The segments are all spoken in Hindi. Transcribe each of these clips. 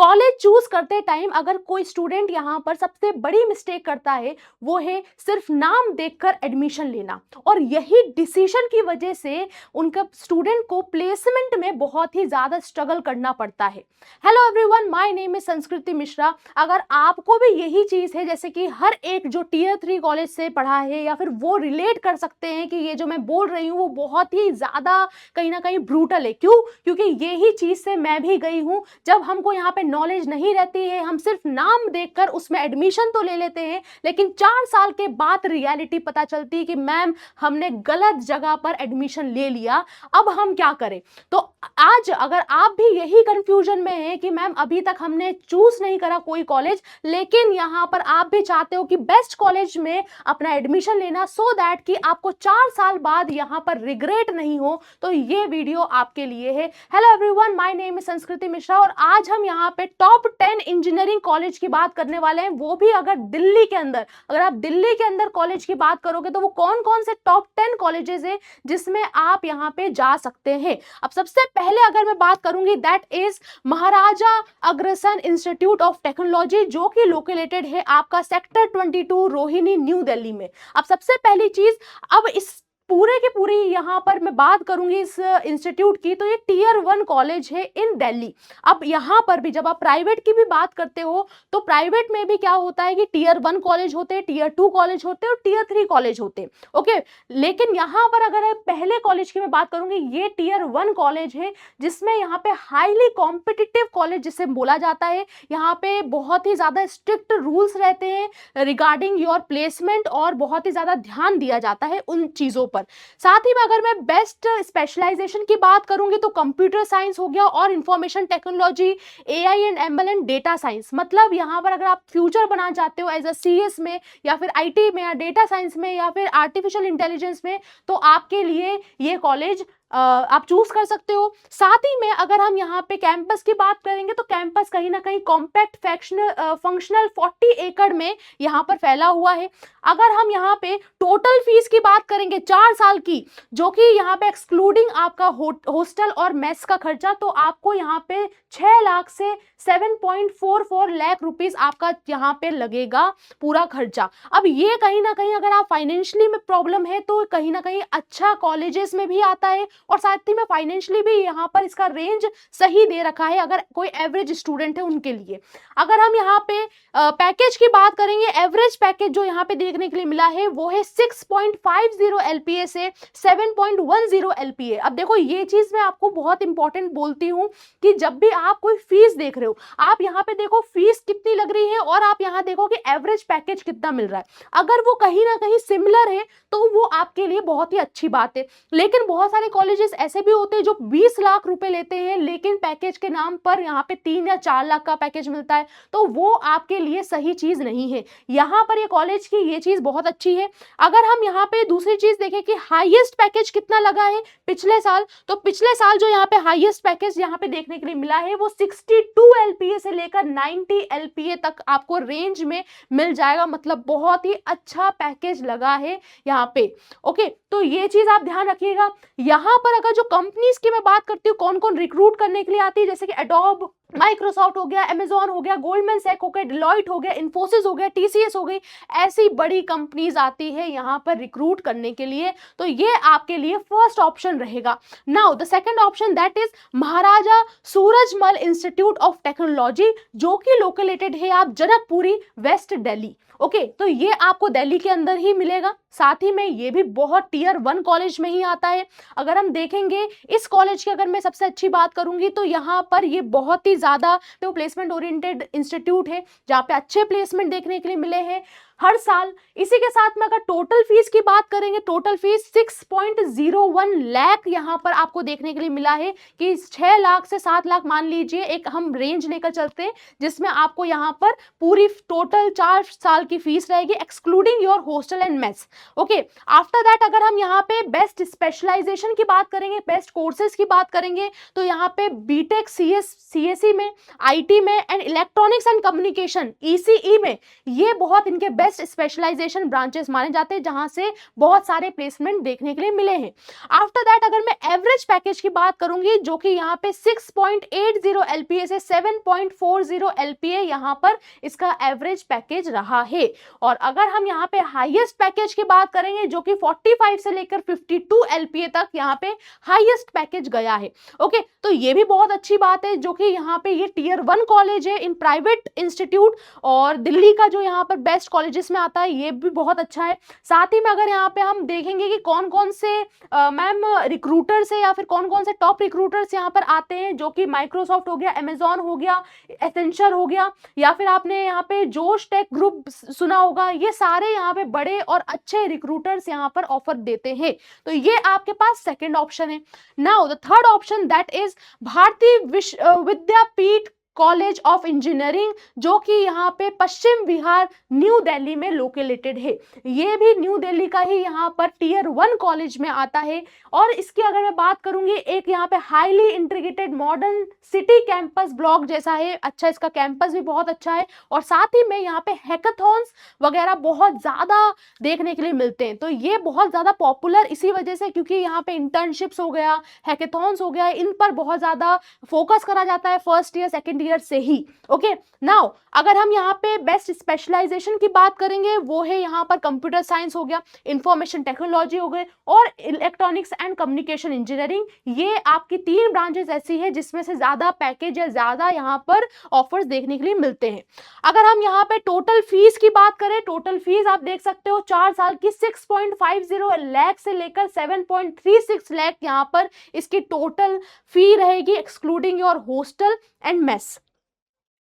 कॉलेज चूज करते टाइम अगर कोई स्टूडेंट यहाँ पर सबसे बड़ी मिस्टेक करता है वो है सिर्फ नाम देखकर एडमिशन लेना, और यही डिसीजन की वजह से उनका स्टूडेंट को प्लेसमेंट में बहुत ही ज़्यादा स्ट्रगल करना पड़ता है। Hello everyone, my name is संस्कृति मिश्रा। अगर आपको भी यही चीज़ है, जैसे कि हर एक जो टियर 3 कॉलेज से पढ़ा है या फिर वो रिलेट कर सकते हैं कि ये जो मैं बोल रही हूँ वो बहुत ही ज़्यादा कहीं ना कहीं ब्रूटल है। क्यों? क्योंकि यही चीज़ से मैं भी गई हूँ। जब हमको यहाँ पे नॉलेज नहीं रहती है, हम सिर्फ नाम देखकर उसमें एडमिशन तो ले लेते हैं, लेकिन 4 साल के बाद रियलिटी पता चलती है कि मैम हमने गलत जगह पर एडमिशन ले लिया, अब हम क्या करें। तो आज अगर आप भी यही कंफ्यूजन में हैं कि मैम अभी तक हमने चूज नहीं करा कोई कॉलेज, लेकिन यहाँ पर आप भी चाहते हो कि बेस्ट कॉलेज में अपना एडमिशन लेना सो दैट कि आपको 4 साल बाद यहाँ पर रिग्रेट नहीं हो, तो ये वीडियो आपके लिए है। Hello everyone, my name is संस्कृति मिश्रा और आज हम यहाँ पे टॉप 10 इंजीनियरिंग कॉलेज की बात करने वाले हैं, वो भी अगर दिल्ली के अंदर। अगर आप दिल्ली के अंदर कॉलेज की बात करोगे तो वो कौन कौन से टॉप 10 कॉलेजेस हैं जिसमें आप यहाँ पे जा सकते हैं। अब सबसे पहले अगर मैं बात करूंगी that is Maharaja Agrasen institute of technology, जो कि लोकेटेड है आपका सेक्टर 22 रोहिणी न्यू दिल्ली में। अब सबसे पहली चीज, अब इस पूरे के पूरी यहाँ पर मैं बात करूंगी इस इंस्टीट्यूट की, तो ये टियर 1 कॉलेज है इन दिल्ली। अब यहाँ पर भी जब आप प्राइवेट की भी बात करते हो तो प्राइवेट में भी क्या होता है कि टियर 1 कॉलेज होते हैं, टियर 2 कॉलेज होते हैं और टियर 3 कॉलेज होते हैं। ओके, लेकिन यहाँ पर अगर पहले कॉलेज की मैं बात करूंगी, ये टियर 1 कॉलेज है जिसमें यहाँ पे हाईली कॉम्पिटिटिव कॉलेज जिसे बोला जाता है। यहाँ पे बहुत ही ज्यादा स्ट्रिक्ट रूल्स रहते हैं रिगार्डिंग योर प्लेसमेंट और बहुत ही ज्यादा ध्यान दिया जाता है उन चीजों पर। साथ ही में अगर मैं बेस्ट स्पेशलाइजेशन की बात करूंगी तो कंप्यूटर साइंस हो गया और information technology, AI and ML and data science. मतलब यहाँ पर अगर आप फ्यूचर बनाना चाहते हो एज अ सीएस में या फिर आईटी में या डेटा साइंस में या फिर आर्टिफिशियल इंटेलिजेंस में, तो आपके लिए ये कॉलेज आप चूज कर सकते हो। साथ ही में अगर हम यहाँ पे कैंपस की बात करेंगे तो कैंपस कहीं ना कहीं कॉम्पैक्ट फंक्शनल 40 एकड़ में यहाँ पर फैला हुआ है। अगर हम यहाँ पे टोटल फीस की बात करेंगे 4 साल की, जो कि यहाँ पे एक्सक्लूडिंग आपका हॉस्टल और मेस का खर्चा, तो आपको यहाँ पे 6 लाख से 7.44 लाख रुपीस आपका यहाँ पे लगेगा पूरा खर्चा। अब ये कहीं ना कहीं अगर आप फाइनेंशियली में प्रॉब्लम है तो कहीं ना कहीं अच्छा कॉलेजेस में भी आता है और साथ ही में फाइनेंशियली भी यहाँ पर इसका रेंज सही दे रखा है अगर कोई एवरेज स्टूडेंट है उनके लिए। अगर हम यहाँ पे पैकेज की बात करेंगे, एवरेज पैकेज जो यहाँ पे देखने के लिए मिला है वो है 6.50 LPA से 7.10 LPA। अब देखो ये चीज मैं आपको बहुत इंपॉर्टेंट बोलती हूँ कि जब भी आप कोई फीस देख रहे हो, आप यहाँ पे देखो फीस कितनी लग रही है और आप यहाँ देखो कि एवरेज पैकेज कितना मिल रहा है। अगर वो कहीं ना कहीं सिमिलर है तो वो आपके लिए बहुत ही अच्छी बात है। लेकिन बहुत सारे कॉलेजेस ऐसे भी होते हैं जो 20 लाख रुपए लेते हैं, लेकिन पैकेज के नाम पर यहाँ पे 3 या 4 लाख का पैकेज मिलता है, तो वो आपके लिए सही चीज नहीं है। यहाँ पर ये कॉलेज की ये चीज बहुत अच्छी है। अगर हम यहाँ पे दूसरी चीज देखें कि हाईएस्ट पैकेज कितना लगा है पिछले साल, तो पिछले साल जो यहाँ पे हाईएस्ट पैकेज यहाँ पे देखने के लिए मिला है वो 62 LPA से लेकर 90 LPA तक आपको रेंज में मिल जाएगा। मतलब बहुत ही अच्छा पैकेज लगा है यहाँ पे। ओके, तो ये चीज आप ध्यान रखिएगा। यहाँ पर अगर जो कंपनीज की मैं बात करती हूँ कौन कौन रिक्रूट करने के लिए आती है, जैसे कि एडोब, माइक्रोसॉफ्ट हो गया, अमेजॉन हो गया, गोल्डमैन सैक हो गया, डिलॉयट हो गया, इन्फोसिस हो गया, टीसीएस हो गई, ऐसी बड़ी कंपनीज आती है यहाँ पर रिक्रूट करने के लिए। तो ये आपके लिए फर्स्ट ऑप्शन रहेगा। Now the second option that is Maharaja Surajmal institute of technology, जो कि लोकेटेड है आप जनकपुरी वेस्ट दिल्ली। ओके, तो ये आपको दिल्ली के अंदर ही मिलेगा। साथ ही में ये भी बहुत टियर 1 कॉलेज में ही आता है। अगर हम देखेंगे इस कॉलेज की अगर मैं सबसे अच्छी बात करूंगी तो यहाँ पर ये बहुत ही ज्यादा तो प्लेसमेंट ओरिएंटेड इंस्टीट्यूट है जहाँ पे अच्छे प्लेसमेंट देखने के लिए मिले हैं हर साल। इसी के साथ में अगर टोटल फीस की बात करेंगे, टोटल फीस 6.01 लाख यहाँ पर आपको देखने के लिए मिला है कि 6 लाख से 7 लाख मान लीजिए, एक हम रेंज लेकर चलते हैं जिसमें आपको यहाँ पर पूरी टोटल 4 साल की फीस रहेगी excluding your hostel and mess. Okay, after that अगर हम यहाँ पे बेस्ट स्पेशलाइजेशन की बात करेंगे, बेस्ट कोर्सेज की बात करेंगे, तो यहाँ पे बीटेक सीएससी में, आईटी में and electronics and communication ECE में ये बहुत इनके बेस्ट बेस्ट स्पेशलाइजेशन ब्रांचेस माने जाते हैं जहां से बहुत सारे प्लेसमेंट देखने के लिए मिले हैं। आफ्टर दैट अगर मैं एवरेज पैकेज की बात करूंगी जो कि यहाँ पे 6.80 LPA से 7.40 LPA यहाँ पर इसका एवरेज पैकेज रहा है। और अगर हम यहाँ पे हाईएस्ट पैकेज की बात करेंगे जो कि 45 से लेकर 52 LPA तक यहाँ पे हाईएस्ट पैकेज गया है। ओके, तो ये भी बहुत अच्छी बात है जो कि यहाँ पे ये टियर 1 कॉलेज है इन प्राइवेट इंस्टीट्यूट, और दिल्ली का जो यहाँ पर बेस्ट कॉलेजेस में आता है ये भी बहुत अच्छा है। साथ ही में अगर यहाँ पे हम देखेंगे कि कौन कौन से मैम रिक्रूटर्स है या फिर कौन कौन से टॉप रिक्रूटर्स यहाँ पर आते हैं, जो कि माइक्रोसॉफ्ट हो गया, अमेजॉन हो गया, एसेंशियल हो गया, या फिर आपने यहाँ पे जोश टेक ग्रुप सुना होगा, ये सारे यहाँ पे बड़े और अच्छे रिक्रूटर्स यहाँ पर ऑफर देते हैं। तो ये आपके पास सेकंड ऑप्शन है। Now the third option that is भारतीय विद्यापीठ कॉलेज ऑफ इंजीनियरिंग जो कि यहाँ पे पश्चिम विहार न्यू दिल्ली में लोकेटेड है। ये भी न्यू दिल्ली का ही यहाँ पर टियर 1 कॉलेज में आता है। और इसकी अगर मैं बात करूंगी, एक यहाँ पे highly integrated modern city campus block जैसा है, अच्छा इसका कैंपस भी बहुत अच्छा है, और साथ ही में यहाँ पे हैकाथॉन्स वगैरह बहुत ज्यादा देखने के लिए मिलते हैं। तो ये बहुत ज्यादा पॉपुलर इसी वजह से क्योंकि यहाँ पे इंटर्नशिप्स हो गया, हैकाथॉन्स हो गया, इन पर बहुत ज्यादा फोकस करा जाता है फर्स्ट ईयर सेकेंड ईयर से ही। ओके, नाउ अगर हम यहाँ पे बेस्ट स्पेशलाइजेशन की बात करेंगे वो है यहाँ पर कंप्यूटर साइंस हो गया, इंफॉर्मेशन टेक्नोलॉजी हो गए और इलेक्ट्रॉनिक्स एंड कम्युनिकेशन इंजीनियरिंग। ये आपकी 3 ब्रांचेस ऐसी है जिसमें से ज्यादा पैकेज या ज्यादा यहाँ पर ऑफर्स देखने के लिए मिलते हैं। अगर हम यहाँ पे टोटल फीस की बात करें, टोटल फीस आप देख सकते हो 4 साल की 6.50 लाख से लेकर 7.36 लाख यहाँ पर इसकी टोटल फी रहेगी, excluding your hostel and mess.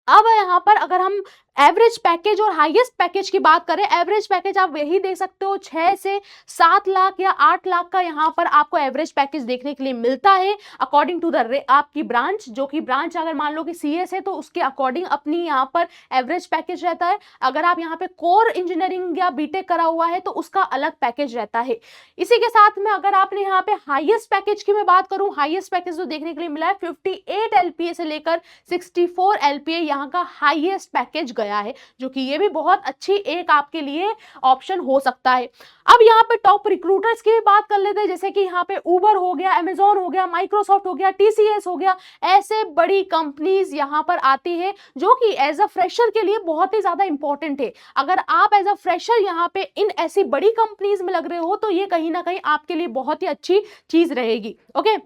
अब यहाँ पर अगर हम एवरेज पैकेज और हाईएस्ट पैकेज की बात करें, एवरेज पैकेज आप वही देख सकते हो 6 से 7 लाख या 8 लाख का यहाँ पर आपको एवरेज पैकेज देखने के लिए मिलता है अकॉर्डिंग टू द आपकी ब्रांच। जो कि ब्रांच अगर मान लो कि CS है तो उसके अकॉर्डिंग अपनी यहाँ पर एवरेज पैकेज रहता है। अगर आप यहाँ पे कोर इंजीनियरिंग या बीटेक करा हुआ है तो उसका अलग पैकेज रहता है। इसी के साथ में अगर आपने यहाँ पे हाईएस्ट पैकेज की मैं बात करूँ, हाईएस्ट पैकेज जो देखने के लिए मिला है 58 LPA से लेकर 64 LPA यहाँ का हाईएस्ट पैकेज गया है, जो कि ये भी बहुत अच्छी एक आपके लिए ऑप्शन हो सकता है। अब यहाँ पे टॉप रिक्रूटर्स की बात कर लेते हैं, जैसे कि यहाँ पे उबर हो गया, अमेजॉन हो गया, माइक्रोसॉफ्ट हो गया, TCS हो गया, ऐसे बड़ी कंपनीज यहाँ पर आती है जो कि एज अ फ्रेशर के लिए बहुत ही ज्यादा इंपॉर्टेंट है। अगर आप एज अ फ्रेशर यहाँ पे इन ऐसी बड़ी कंपनीज में लग रहे हो तो ये कहीं ना कहीं आपके लिए बहुत ही अच्छी चीज रहेगी। ओके,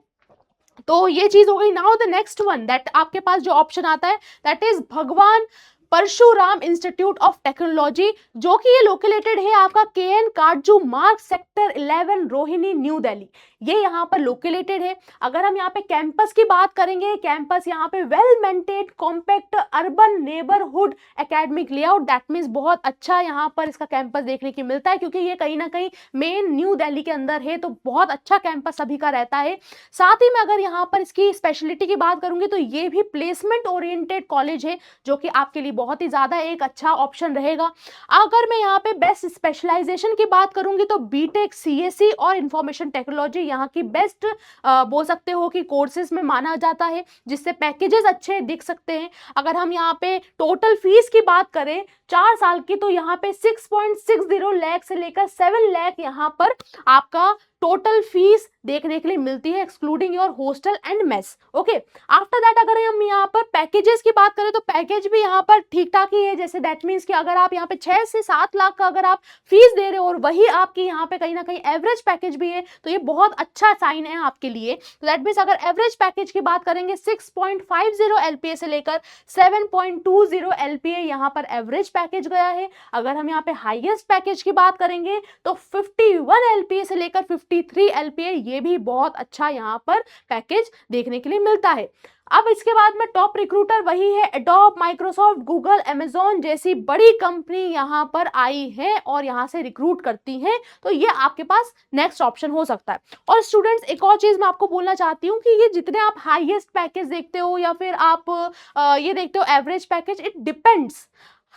तो ये चीज हो गई। Now the next one that आपके पास जो ऑप्शन आता है दैट इज भगवान परशुराम इंस्टीट्यूट ऑफ टेक्नोलॉजी, जो कि ये लोकेटेड है आपका KN काटजू मार्ग सेक्टर 11 रोहिणी न्यू दिल्ली। ये यहाँ पर लोकेटेड है। अगर हम यहाँ पे कैंपस की बात करेंगे, कैंपस यहाँ पे well maintained compact urban neighbourhood academic layout, that means बहुत अच्छा यहाँ पर इसका कैंपस देखने की मिलता है क्योंकि ये कहीं ना कहीं मेन न्यू दिल्ली के अंदर है, तो बहुत अच्छा कैंपस सभी का रहता है। साथ ही में अगर यहाँ पर इसकी स्पेशलिटी की बात करूंगी तो ये भी प्लेसमेंट ओरिएंटेड कॉलेज है जो कि आपके लिए बहुत ही ज्यादा एक अच्छा ऑप्शन रहेगा। अगर मैं यहाँ पे बेस्ट स्पेशलाइजेशन की बात करूंगी तो बीटेक CSE और इंफॉर्मेशन टेक्नोलॉजी यहाँ की बेस्ट बोल सकते हो कि कोर्सेज में माना जाता है, जिससे पैकेजेस अच्छे दिख सकते हैं। अगर हम यहाँ पे टोटल फीस की बात करें 4 साल की तो यहाँ पे 6.60 लाख से लेकर 7 लाख यहाँ पर आपका टोटल फीस देखने के लिए मिलती है, excluding your hostel and mess. Okay, after that अगर हम यहाँ पर पैकेजेस की बात करें तो पैकेज भी यहाँ पर ठीक ठाक ही है। जैसे दैट मीन्स कि अगर आप यहाँ पे 6 से 7 लाख का अगर आप फीस दे रहे हो और वही आपकी यहाँ पे कहीं ना कहीं एवरेज पैकेज भी है तो ये बहुत अच्छा साइन है आपके लिए। तो दैट मीन्स अगर एवरेज पैकेज की बात करेंगे 6.50 LPA से लेकर 7.20 LPA यहाँ पर एवरेज पैकेज गया है। अगर हम यहाँ पे हाईएस्ट पैकेज की बात करेंगे तो 51 LPA से लेकर 53 LPA, ये भी बहुत अच्छा यहाँ पर पैकेज देखने के लिए मिलता है। अब इसके बाद में टॉप रिक्रूटर वही है एडोब, माइक्रोसॉफ्ट, गूगल, अमेजॉन जैसी बड़ी कंपनी यहाँ पर आई है और यहाँ से रिक्रूट करती हैं, तो ये आपके पास नेक्स्ट ऑप्शन हो सकता है। और स्टूडेंट्स एक और चीज मैं आपको बोलना चाहती हूँ कि ये जितने आप हाईएस्ट पैकेज देखते हो या फिर आप ये देखते हो एवरेज पैकेज, इट डिपेंड्स।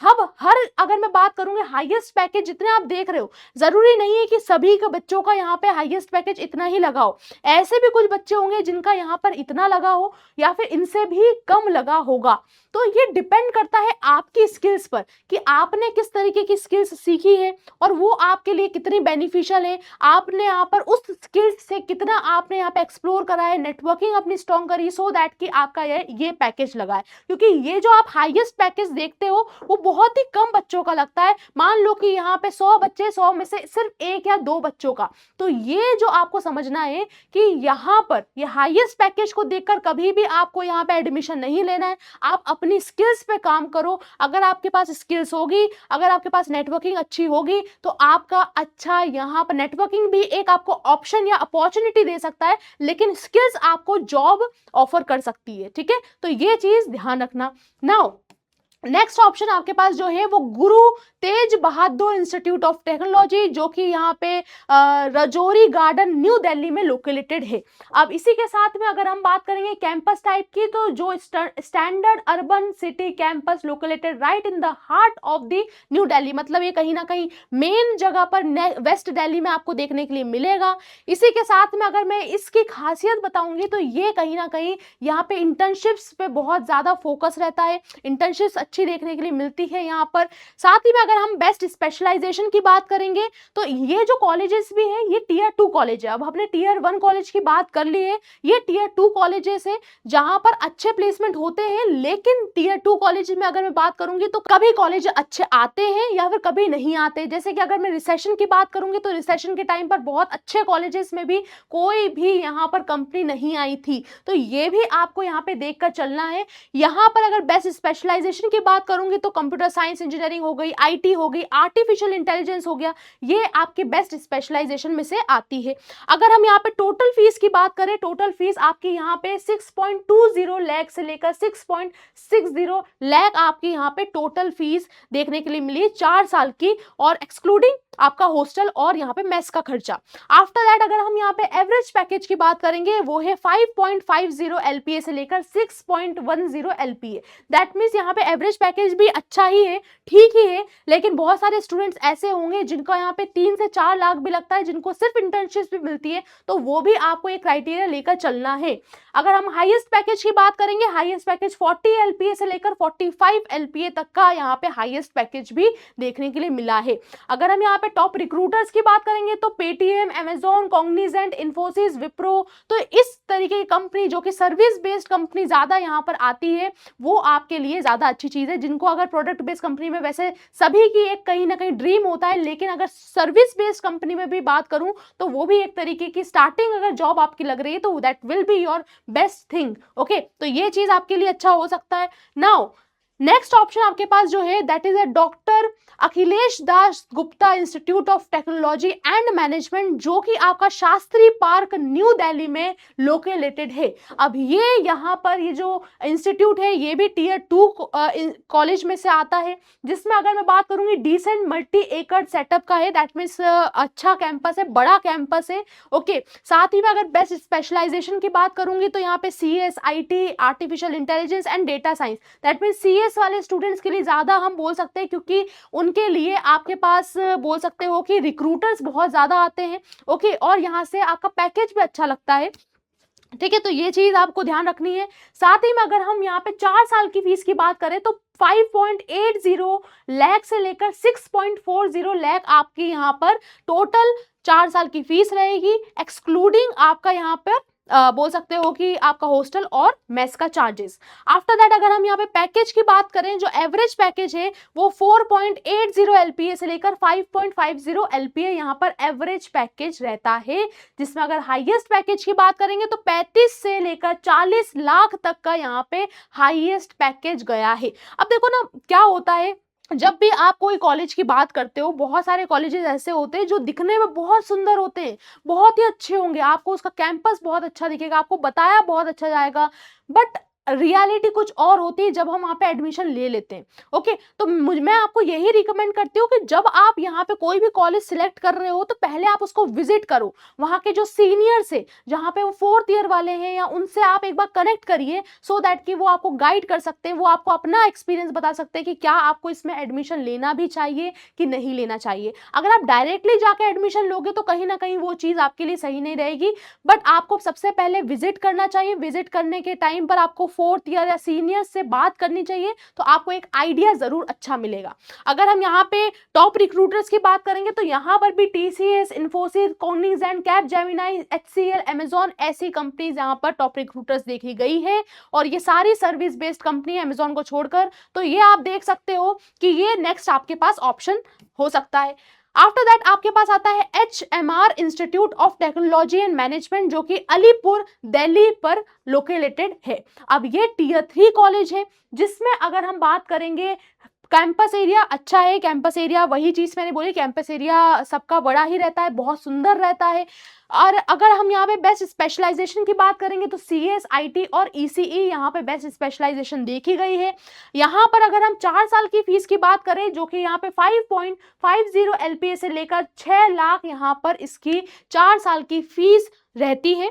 अब हर अगर मैं बात करूंगी हाईएस्ट पैकेज जितने आप देख रहे हो, जरूरी नहीं है कि सभी के बच्चों का यहाँ पे हाईएस्ट पैकेज इतना ही लगा हो। ऐसे भी कुछ बच्चे होंगे जिनका यहाँ पर इतना लगा हो या फिर इनसे भी कम लगा होगा। तो ये डिपेंड करता है आपकी स्किल्स पर कि आपने किस तरीके की स्किल्स सीखी है और वो आपके लिए कितनी बेनिफिशियल है। आपने यहाँ पर उस स्किल्स से कितना आपने यहाँ पे एक्सप्लोर करा है, नेटवर्किंग अपनी स्ट्रॉन्ग करी, सो दैट कि आपका ये पैकेज लगा है। क्योंकि ये जो आप हाईएस्ट पैकेज देखते हो वो बहुत ही कम बच्चों का लगता है। मान लो कि यहाँ पे 100 बच्चे, 100 में से सिर्फ 1 या 2 बच्चों का। तो ये जो आपको समझना है कि यहाँ पर ये हाईएस्ट पैकेज को देखकर कभी भी आपको यहाँ पे एडमिशन नहीं लेना है। आप अपनी स्किल्स पे काम करो। अगर आपके पास स्किल्स होगी, अगर आपके पास नेटवर्किंग अच्छी होगी, तो आपका अच्छा यहाँ पर नेटवर्किंग भी एक आपको ऑप्शन या अपॉर्चुनिटी दे सकता है, लेकिन स्किल्स आपको जॉब ऑफर कर सकती है। ठीक है, तो ये चीज ध्यान रखना। नाउ नेक्स्ट ऑप्शन आपके पास जो है वो गुरु तेज बहादुर इंस्टीट्यूट ऑफ टेक्नोलॉजी, जो कि यहाँ पे रजौरी गार्डन न्यू दिल्ली में लोकेटेड है। अब इसी के साथ में अगर हम बात करेंगे कैंपस टाइप की, तो जो standard urban city campus located right in the heart of the new Delhi, मतलब ये कहीं ना कहीं मेन जगह पर वेस्ट दिल्ली में आपको देखने के लिए मिलेगा। इसी के साथ में अगर मैं इसकी खासियत बताऊंगी तो ये कहीं ना कहीं यहाँ पे इंटर्नशिप्स पे बहुत ज्यादा फोकस रहता है। इंटर्नशिप्स अच्छी देखने के लिए मिलती है यहाँ पर। साथ ही में अगर हम बेस्ट स्पेशलाइजेशन की बात करेंगे तो ये जो कॉलेजेस भी हैं ये टियर 2 कॉलेज है। अब हमने टियर 1 कॉलेज की बात कर ली है, ये टियर 2 कॉलेजेस है जहां पर अच्छे प्लेसमेंट होते हैं। लेकिन टियर 2 कॉलेज में अगर मैं बात करूंगी तो कभी कॉलेज अच्छे आते हैं या फिर कभी नहीं आते। जैसे कि अगर मैं रिसेशन की बात करूंगी तो रिसेशन के टाइम पर बहुत अच्छे कॉलेजेस में भी कोई भी यहाँ पर कंपनी नहीं आई थी। तो ये भी आपको यहाँ पे देखकर चलना है। यहाँ पर अगर बेस्ट स्पेशलाइजेशन की बात करूंगी तो कंप्यूटर साइंस इंजीनियरिंग हो गई, आईटी हो गई, आर्टिफिशियल इंटेलिजेंस हो गया, ये आपके बेस्ट स्पेशलाइजेशन में से आती है। अगर हम यहाँ पे टोटल फीस की बात करें, टोटल फीस आपकी यहाँ पे 6.20 लाख से लेकर 6.60 लाख आपकी यहाँ पे टोटल फीस देखने के लिए मिली 4 साल की, और एक्सक्लूडिंग आपका हॉस्टल और यहाँ पे मेस का खर्चा। आफ्टर दैट अगर हम यहाँ पे एवरेज पैकेज की बात करेंगे वो है 5.50 LPA से लेकर 6.10 LPA। दैट मीन्स यहाँ पे एवरेज पैकेज भी अच्छा ही है, ठीक ही है। लेकिन बहुत सारे स्टूडेंट्स ऐसे होंगे जिनका यहाँ पे 3 से 4 लाख भी लगता है, जिनको सिर्फ इंटर्नशिप भी मिलती है, तो वो भी आपको एक क्राइटेरिया लेकर चलना है। अगर हम हाईएस्ट पैकेज की बात करेंगे, हाईएस्ट पैकेज 40 LPA से लेकर 45 LPA तक का यहाँ पे हाईएस्ट पैकेज भी देखने के लिए मिला है। अगर हम यहाँ पे टॉप रिक्रूटर्स की बात करेंगे तो Paytm, Amazon, Cognizant, Infosys, Wipro, तो इस तरीके की कंपनी जो कि सर्विस बेस्ड कंपनी ज्यादा यहाँ पर आती है, वो आपके लिए ज्यादा अच्छी चीज है। जिनको अगर प्रोडक्ट बेस्ड कंपनी में, वैसे सभी की एक कहीं ना कहीं ड्रीम होता है, लेकिन अगर सर्विस बेस्ड कंपनी में भी बात करूं तो वो भी एक तरीके की स्टार्टिंग अगर जॉब आपकी लग रही है तो that will be your best thing. Okay, तो ये चीज आपके लिए अच्छा हो सकता है। नाउ नेक्स्ट ऑप्शन आपके पास जो है that is a doctor Akhilesh Das Gupta institute of technology and management, जो कि आपका शास्त्री पार्क न्यू दिल्ली में लोकेटेड है। अब ये यहाँ पर ये जो इंस्टीट्यूट है ये भी टियर 2 कॉलेज में से आता है, जिसमें अगर मैं बात करूंगी डिसेंट मल्टी एकड़ सेटअप का है। दैट मीन्स अच्छा कैंपस है, बड़ा कैंपस है। ओके, साथ ही में अगर बेस्ट स्पेशलाइजेशन की बात करूंगी तो यहाँ पे CS, IT, artificial intelligence and data science, that means CS वाले स्टूडेंट्स के लिए ज्यादा हम बोल सकते हैं, क्योंकि उनके लिए आपके पास बोल सकते हो कि रिक्रूटर्स बहुत ज्यादा आते हैं। ओके, और यहाँ से आपका पैकेज भी अच्छा लगता है। ठीक है, तो ये चीज आपको ध्यान रखनी है। साथ ही में अगर हम यहाँ पे 4 साल की फीस की बात करें तो 5.80 लाख से लेकर 6.40 लाख आपकी यहाँ पर टोटल 4 साल की फीस रहेगी, एक्सक्लूडिंग आपका यहाँ पर बोल सकते हो कि आपका हॉस्टल और मेस का चार्जेस। आफ्टर दैट अगर हम यहाँ पे पैकेज की बात करें, जो एवरेज पैकेज है वो 4.80 LPA से लेकर 5.50 LPA यहाँ पर एवरेज पैकेज रहता है, जिसमें अगर हाईएस्ट पैकेज की बात करेंगे तो 35 से लेकर 40 लाख तक का यहाँ पे हाईएस्ट पैकेज गया है। अब देखो ना क्या होता है, जब भी आप कोई कॉलेज की बात करते हो, बहुत सारे कॉलेजेस ऐसे होते हैं जो दिखने में बहुत सुंदर होते हैं, बहुत ही अच्छे होंगे, आपको उसका कैंपस बहुत अच्छा दिखेगा, आपको बताया बहुत अच्छा जाएगा, बट रियलिटी कुछ और होती है जब हम वहाँ पे एडमिशन ले लेते हैं। ओके, तो मैं आपको यही रिकमेंड करती हूँ कि जब आप यहाँ पे कोई भी कॉलेज सिलेक्ट कर रहे हो तो पहले आप उसको विजिट करो, वहाँ के जो सीनियर्स है जहाँ पे वो 4th ईयर वाले हैं या उनसे आप एक बार कनेक्ट करिए, सो दैट कि वो आपको गाइड कर सकते हैं, वो आपको अपना एक्सपीरियंस बता सकते हैं कि क्या आपको इसमें एडमिशन लेना भी चाहिए कि नहीं लेना चाहिए। अगर आप डायरेक्टली जाके एडमिशन लोगे तो कहीं ना कहीं वो चीज़ आपके लिए सही नहीं रहेगी, बट आपको सबसे पहले विजिट करना चाहिए। विजिट करने के टाइम पर आपको 4th ईयर या सीनियर्स से बात करनी चाहिए, तो आपको एक आइडिया जरूर अच्छा मिलेगा। अगर हम यहाँ पे टॉप रिक्रूटर्स की बात करेंगे तो यहाँ पर भी TCS, Infosys, Cognizant, Capgemini, HCL, Amazon, ऐसी कंपनीज यहाँ पर टॉप रिक्रूटर्स देखी गई है, और ये सारी सर्विस बेस्ड कंपनी है अमेजॉन को छोड़कर। तो ये आप देख सकते हो कि ये नेक्स्ट आपके पास ऑप्शन हो सकता है। आफ्टर दैट आपके पास आता है HMR institute of technology and management, जो कि अलीपुर दिल्ली पर लोकेटेड है। अब ये Tier 3 कॉलेज है, जिसमें अगर हम बात करेंगे कैंपस एरिया अच्छा है। कैंपस एरिया वही चीज मैंने बोली, कैंपस एरिया सबका बड़ा ही रहता है, बहुत सुंदर रहता है। और अगर हम यहाँ पे बेस्ट स्पेशलाइजेशन की बात करेंगे तो CS, IT और ECE यहाँ पे बेस्ट स्पेशलाइजेशन देखी गई है। यहाँ पर अगर हम 4 साल की फीस की बात करें, जो कि यहाँ पे 5.50 LPA से लेकर 6 लाख यहाँ पर इसकी 4 साल की फीस रहती है।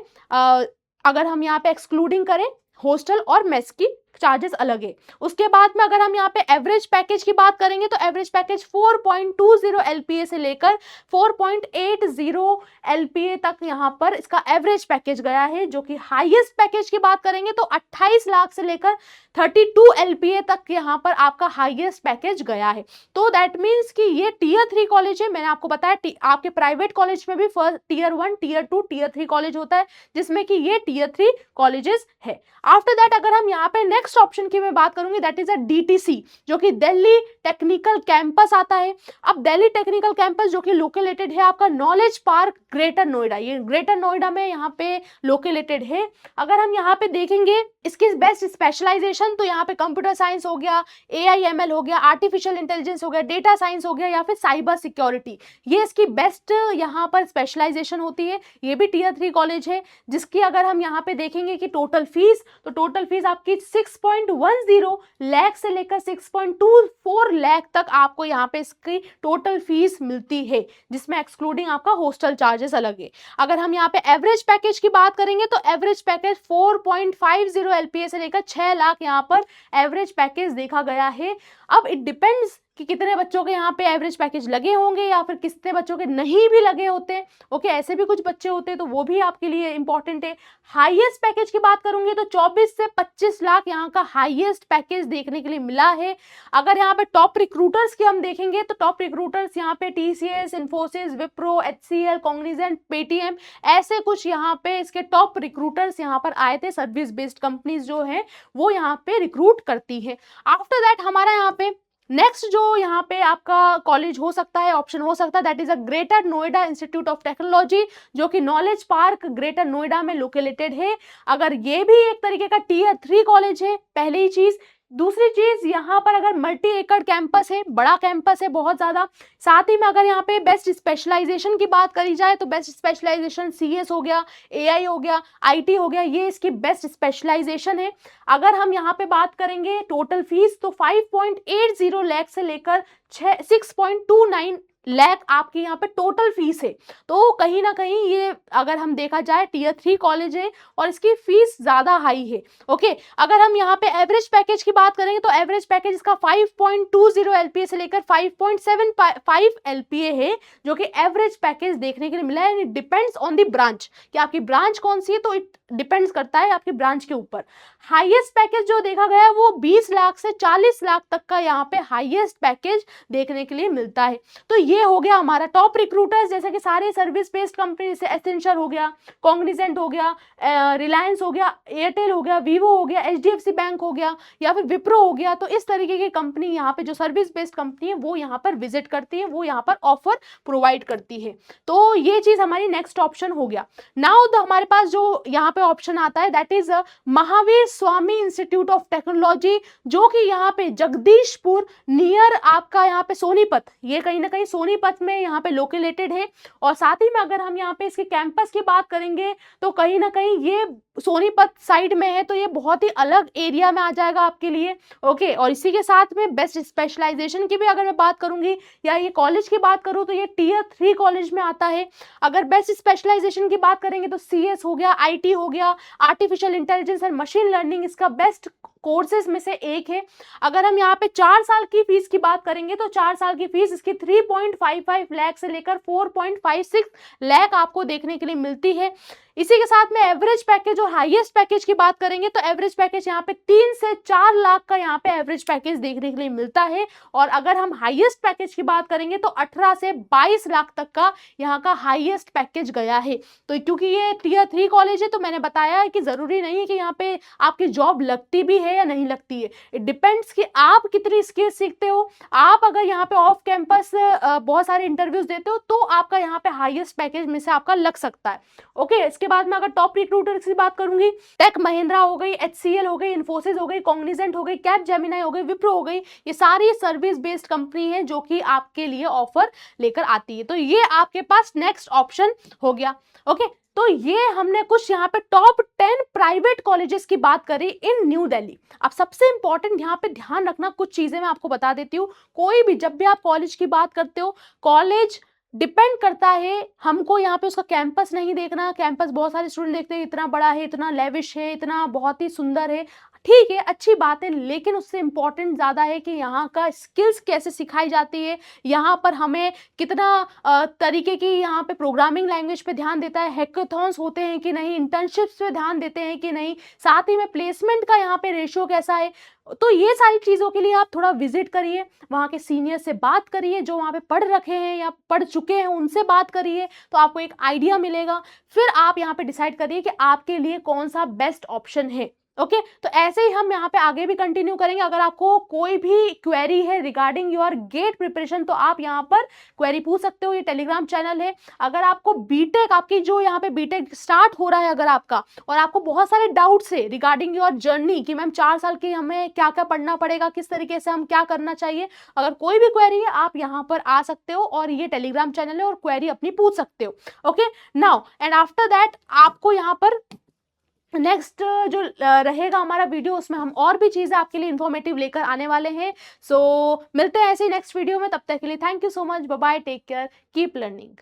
अगर हम यहाँ पे एक्सक्लूडिंग करें हॉस्टल और मेस की चार्जेस अलग है। उसके बाद में अगर हम यहाँ पे एवरेज पैकेज की बात करेंगे तो एवरेज पैकेज 4.20 LPA से लेकर 4.80 LPA तक यहाँ पर इसका एवरेज पैकेज गया है, जो कि हाईएस्ट पैकेज की बात करेंगे तो 28 लाख से लेकर 32 LPA तक यहाँ पर आपका हाईएस्ट पैकेज गया है। तो दैट मीन्स कि ये Tier 3 कॉलेज है। मैंने आपको बताया आपके प्राइवेट कॉलेज में भी first Tier 1, Tier 2, Tier 3 college होता है, जिसमें कि ये Tier 3 कॉलेजेस है। आफ्टर दैट अगर हम यहाँ पे नेक्स्ट ऑप्शन की मैं बात करूंगी, दैट इज अ DTC, जो कि दिल्ली टेक्निकल कैंपस आता है। अब दिल्ली टेक्निकल कैंपस जो कि लोकेटेड है आपका नॉलेज पार्क ग्रेटर नोएडा, ये ग्रेटर नोएडा में यहाँ पे लोकेटेड है। अगर हम यहाँ पे देखेंगे इसकी बेस्ट स्पेशलाइजेशन, तो यहाँ पे कंप्यूटर साइंस हो गया, AI/ML हो गया, आर्टिफिशियल इंटेलिजेंस हो गया, डेटा साइंस हो गया, या फिर साइबर सिक्योरिटी, ये इसकी बेस्ट यहाँ पर स्पेशलाइजेशन होती है। ये भी Tier 3 कॉलेज है, जिसकी अगर हम यहाँ पे देखेंगे कि टोटल फीस, तो टोटल फीस आपकी 6.10 लाख से लेकर 6.24 लाख तक आपको यहाँ पे इसकी टोटल फीस मिलती है, जिसमें एक्सक्लूडिंग आपका हॉस्टल चार्जेस अलग है। अगर हम यहाँ पे एवरेज पैकेज की बात करेंगे तो एवरेज पैकेज 4.50 LPA से लेकर 6 लाख यहाँ पर एवरेज पैकेज देखा गया है। अब इट डिपेंड्स कि कितने बच्चों के यहाँ पे एवरेज पैकेज लगे होंगे या फिर कितने बच्चों के नहीं भी लगे होते हैं। ओके, ऐसे भी कुछ बच्चे होते हैं, तो वो भी आपके लिए इंपॉर्टेंट है। हाईएस्ट पैकेज की बात करूंगी तो 24 से 25 लाख यहाँ का हाईएस्ट पैकेज देखने के लिए मिला है। अगर यहाँ पे टॉप रिक्रूटर्स की हम देखेंगे तो टॉप रिक्रूटर्स यहाँ पे TCS, Infosys, Wipro, HCL, Cognizant, Paytm, ऐसे कुछ यहाँ पे इसके टॉप रिक्रूटर्स यहाँ पर आए थे। सर्विस बेस्ड कंपनीज जो है वो यहाँ पे रिक्रूट करती है। आफ्टर दैट हमारा यहाँ पे नेक्स्ट जो यहाँ पे आपका कॉलेज हो सकता है, ऑप्शन हो सकता है, that is a greater Noida institute of technology, जो कि नॉलेज पार्क ग्रेटर नोएडा में लोकेटेड है। अगर ये भी एक तरीके का Tier 3 कॉलेज है, पहली ही चीज। दूसरी चीज, यहाँ पर अगर मल्टी एकड़ कैंपस है, बड़ा कैंपस है बहुत ज्यादा। साथ ही में अगर यहाँ पे बेस्ट स्पेशलाइजेशन की बात करी जाए तो बेस्ट स्पेशलाइजेशन CS हो गया, AI हो गया, IT हो गया, ये इसकी बेस्ट स्पेशलाइजेशन है। अगर हम यहाँ पे बात करेंगे टोटल फीस, तो 5.80 लाख से लेकर 6.29 लाख आपकी यहाँ पे टोटल फीस है। तो कहीं ना कहीं ये अगर हम देखा जाए Tier 3 कॉलेज है और इसकी फीस ज्यादा हाई है। ओके, अगर हम यहाँ पे एवरेज पैकेज की बात करेंगे तो एवरेज पैकेज इसका 5.20 LPA से लेकर 5.75 LPA है, जो कि एवरेज पैकेज देखने के लिए मिला है। It depends on the branch, कि आपकी ब्रांच कौन सी है, तो इट डिपेंड्स करता है आपकी ब्रांच के ऊपर। हाईएस्ट पैकेज जो देखा गया है वो 20 लाख से 40 लाख तक का यहाँ पे हाईएस्ट पैकेज देखने के लिए मिलता है। तो ये हो गया हमारा टॉप रिक्रूटर्स, जैसे कि सारे सर्विस बेस्ड कंपनी, जैसे एसेंचर हो गया, कॉग्निजेंट हो गया, रिलायंस हो गया, एयरटेल हो गया, वीवो हो गया, HDFC बैंक हो गया, या फिर विप्रो हो गया। तो इस तरीके की कंपनी यहाँ पे जो सर्विस बेस्ड कंपनी है वो यहाँ पर विजिट करती है, वो यहाँ पर ऑफर प्रोवाइड करती है। तो ये चीज हमारी नेक्स्ट ऑप्शन हो गया। नाउ तो हमारे पास जो यहाँ पे ऑप्शन आता है, that is Mahavir Swami institute of technology, जो कि यहाँ पे जगदीशपुर नियर आपका यहाँ पे सोनीपत, ये कहीं ना कहीं सोनीपत में यहाँ पे लोकेटेड है। और साथ ही में अगर हम यहाँ पे इसके कैंपस की बात करेंगे तो कहीं ना कहीं ये सोनीपत साइड में है, तो ये बहुत ही अलग एरिया में आ जाएगा आपके लिए। ओके, और इसी के साथ में बेस्ट स्पेशलाइजेशन की भी अगर मैं बात करूंगी या ये कॉलेज की बात करूँ तो ये टियर 3 कॉलेज में आता है। अगर बेस्ट स्पेशलाइजेशन की बात करेंगे तो CS हो गया, IT हो गया, artificial intelligence and machine learning इसका बेस्ट कोर्सेज में से एक है। अगर हम यहाँ पे 4 साल की फीस की बात करेंगे तो 4 साल की फीस इसकी 3.55 लाख से लेकर 4.56 लाख आपको देखने के लिए मिलती है। इसी के साथ में एवरेज पैकेज और हाईएस्ट पैकेज की बात करेंगे तो एवरेज पैकेज यहाँ पे 3 से 4 लाख का यहाँ पे एवरेज पैकेज देखने के लिए मिलता है। और अगर हम हाईएस्ट पैकेज की बात करेंगे तो 18 से 22 लाख तक का यहाँ का हाईएस्ट पैकेज गया है। तो क्योंकि ये टियर 3 कॉलेज है तो मैंने बताया है कि जरूरी नहीं है कि यहाँ पे आपकी जॉब लगती भी है या नहीं लगती है। इट डिपेंड्स कि आप कितनी स्किल सीखते हो। आप अगर यहाँ पे ऑफ कैंपस बहुत सारे इंटरव्यूज देते हो तो आपका यहाँ पे हाईएस्ट पैकेज में से आपका लग सकता है। ओके, इसके बाद में अगर टॉप रिक्रूटर्स की बात करूंगी, टेक महिंद्रा हो गई, HCL हो गई, इन्फोसिस हो गई, कॉग्निजेंट हो गई, कैपजेमिनी हो गई, विप्रो हो गई, ये सारी सर्विस बेस्ड कंपनी है जो कि आपके लिए ऑफर लेकर आती है। तो ये आपके पास नेक्स्ट ऑप्शन हो गया। ओके, तो ये हमने कुछ यहाँ पे टॉप 10 प्राइवेट कॉलेजेस की बात करी इन न्यू दिल्ली। अब सबसे इंपॉर्टेंट यहाँ पे ध्यान रखना, कुछ चीजें मैं आपको बता देती हूँ। कोई भी जब भी आप कॉलेज की बात करते हो, कॉलेज डिपेंड करता है, हमको यहाँ पे उसका कैंपस नहीं देखना। कैंपस बहुत सारे स्टूडेंट देखते हैं, इतना बड़ा है, इतना लेविश है, इतना बहुत ही सुंदर है, ठीक है, अच्छी बात है, लेकिन उससे इम्पोर्टेंट ज़्यादा है कि यहाँ का स्किल्स कैसे सिखाई जाती है, यहाँ पर हमें कितना तरीके की यहाँ पे प्रोग्रामिंग लैंग्वेज पे ध्यान देता है, हैकाथॉन्स होते हैं कि नहीं, इंटर्नशिप्स पे ध्यान देते हैं कि नहीं, साथ ही में प्लेसमेंट का यहाँ पे रेशियो कैसा है। तो ये सारी चीज़ों के लिए आप थोड़ा विजिट करिए, वहाँ के सीनियर से बात करिए, जो वहाँ पे पढ़ रखे हैं या पढ़ चुके हैं उनसे बात करिए, तो आपको एक आइडिया मिलेगा। फिर आप यहाँ पे डिसाइड करिए कि आपके लिए कौन सा बेस्ट ऑप्शन है। ओके, तो ऐसे ही हम यहाँ पे आगे भी कंटिन्यू करेंगे। अगर आपको कोई भी क्वेरी है रिगार्डिंग योर गेट प्रिपरेशन तो आप यहाँ पर क्वेरी पूछ सकते हो, ये टेलीग्राम चैनल है। अगर आपको बीटेक, आपकी जो यहाँ पे बीटेक स्टार्ट हो रहा है अगर आपका, और आपको बहुत सारे डाउट्स है रिगार्डिंग योर जर्नी कि मैम 4 साल की हमें क्या क्या पढ़ना पड़ेगा, किस तरीके से हम क्या करना चाहिए, अगर कोई भी क्वेरी है आप यहाँ पर आ सकते हो और ये टेलीग्राम चैनल है और क्वेरी अपनी पूछ सकते हो। Okay, now and after that आपको यहाँ पर नेक्स्ट जो रहेगा हमारा वीडियो, उसमें हम और भी चीज़ें आपके लिए इन्फॉर्मेटिव लेकर आने वाले हैं। सो मिलते हैं ऐसे ही नेक्स्ट वीडियो में, तब तक के लिए thank you so much, bye bye, take care, keep learning.